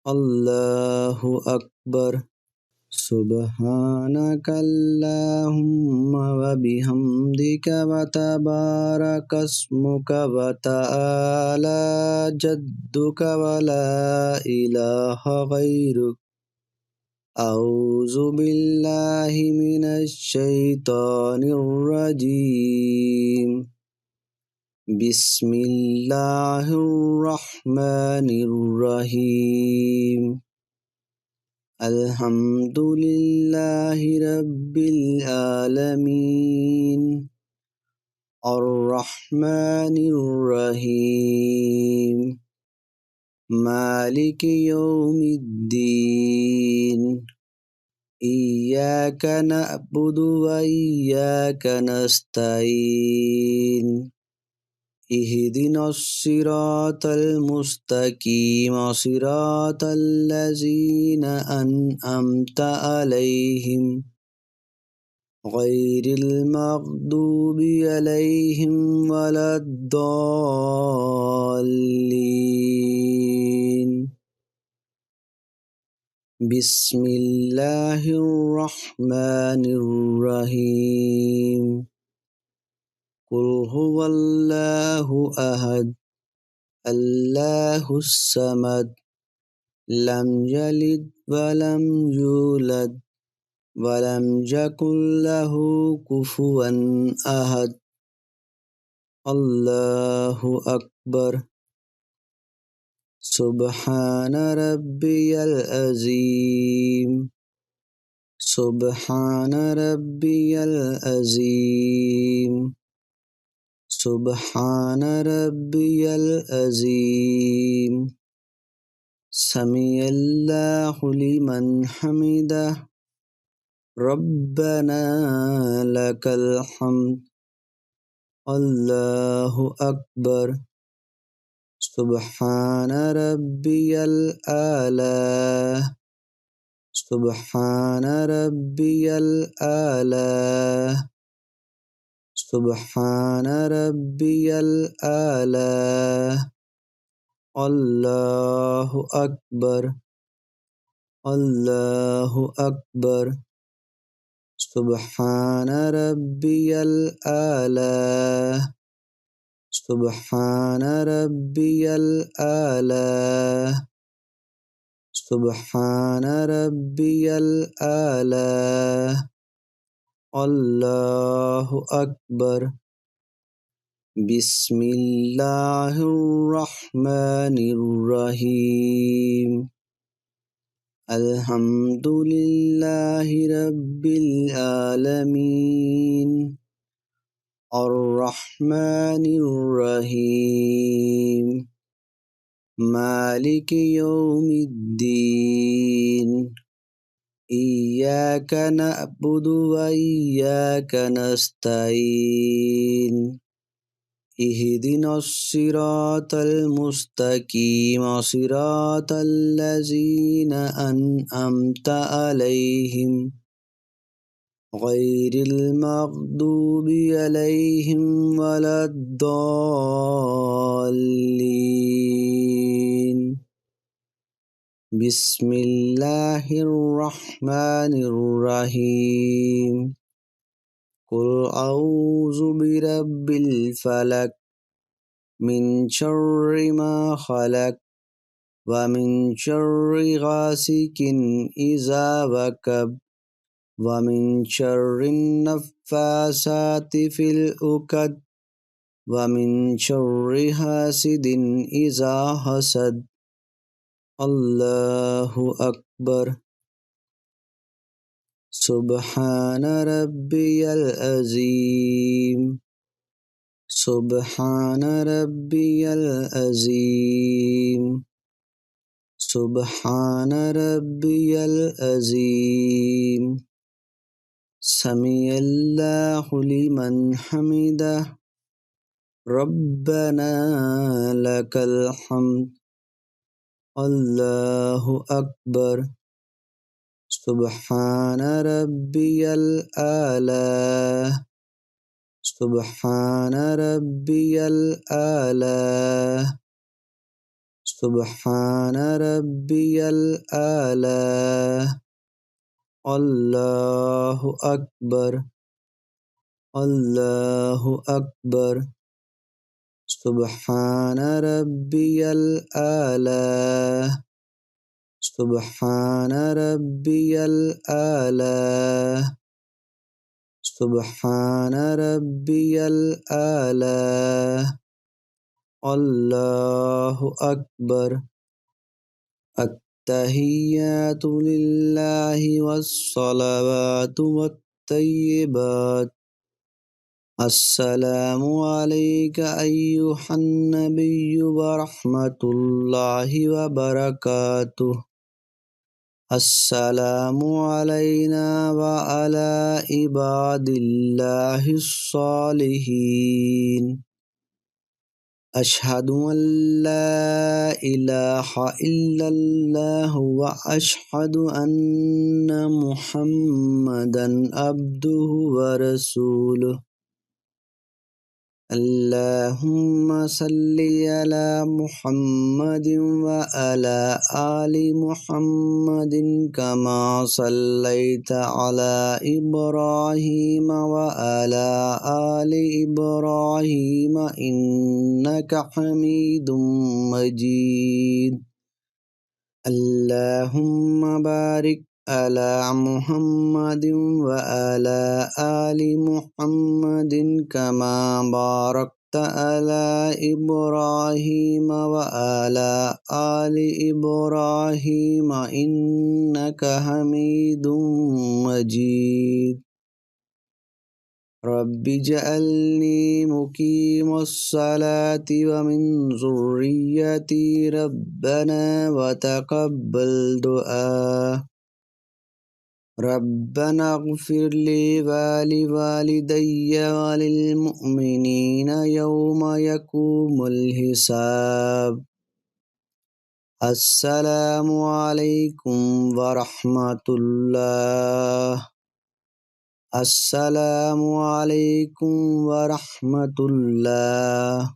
अल्लाहु अकबर। सुब्हानकल्लाहुम्मा व बिहम्दिका व तबारकस्मुका व तआला जद्दुका व ला इलाहा गैरुक। अऊज़ु बिल्लाहि मिनश शैतानिर रजीम। बिस्मिल्लाहिर्रहमानिर्रहीम। अल्हम्दुलिल्लाहि रब्बिल आलमीन। अर्रहमानिर रहीम। मालिकि यौमिद्दीन। इय्याका नअबुदु व इय्याका नस्तईन। इहदिनस सिरातल मुस्तकीम सिरातल लज़ीना अन्अमता अलैहिम गैरिल मग़दूबि अलैहिम वलद्दाल्लीन। बिस्मिल्लाहिर्रहमानिर्रहीम। कुल हुवल्लाहु अहद अल्लाहुस समद लम यलिद वलम यूलद वलम यकुल लहू कुफुवन अहद। अल्लाहु अकबर। सुब्हान रब्बियल अज़ीम। सुब्हान रब्बियल अज़ीम। सुब्हान रब्बियल अज़ीम। समिअल्लाहु लिमन हमिदह। रब्बना लकल हम्द। अल्लाहु अकबर। सुब्हान रब्बियल आला। सुब्हान रब्बियल आला। सुब्हान रब्बियल आला। अल्लाहु अकबर। अल्लाहु अकबर। सुब्हान रब्बियल आला। सुब्हान रब्बियल आला। सुब्हान रब्बियल आला। अल्लाहु अकबर। बिस्मिल्लाहिर्रहमानिर्रहीम। अल्हम्दुलिल्लाहि रब्बिल आलमीन। अर्रहमानिर्रहीम। मालिकि यौमिद्दीन। इय्याका नअबुदु व इय्याका नस्तईन। इहदिनस सिरातल मुस्तकीम सिरातल लज़ीना अन्अमता अलैहिम गैरिल मग़दूबि अलैहिम वलद्दाल्लीन। बिस्मिल्लाहिर्रहमानिर्रहीम। कुल अऊज़ु बिरब्बिल फलक मिन शर्रि मा खलक व मिन शर्रि गासिकिन इज़ा वक़ब व मिन शर्रिन नफ़्फ़ासाति फ़िल उक़द व मिन शर्रि हासिदिन इज़ा हसद। अल्लाहु अकबर। सुब्हान रब्बियल अज़ीम। सुब्हान रब्बियल अज़ीम। सुब्हान रब्बियल अज़ीम। समिअल्लाहु लिमन हमिदह। रब्बना लकल हम्द। अल्लाहु अकबर। सुब्हान रब्बियल आला। सुब्हान रब्बियल आला। سبحان ربي الأعلى. الله أكبر. الله أكبر. سبحان ربي الأعلى. سبحان ربي الأعلى. سبحان ربي الأعلى. الله أكبر. التحيات لله والصلوات والطيبات. السلام عليك أيها النبي ورحمة الله وبركاته. السلام علينا وعلى عباد الله الصالحين. أشهد أن لا إله إلا الله وأشهد أن محمدا عبده ورسوله. اللهم صل على محمد وعلى آل محمد كما صليت على إبراهيم وعلى آل إبراهيم إنك حميد مجيد. اللهم بارك على محمد وعلى آل محمد كما باركت على إبراهيم وعلى آل إبراهيم إنك حميد مجيد. رب اجعلني مقيم الصلاة ومن ذريتي ربنا وتقبل دعاء. ربنا اغفر لي ولوالدي وللمؤمنين يوم يقوم الحساب. السلام عليكم ورحمة الله. السلام عليكم ورحمة الله.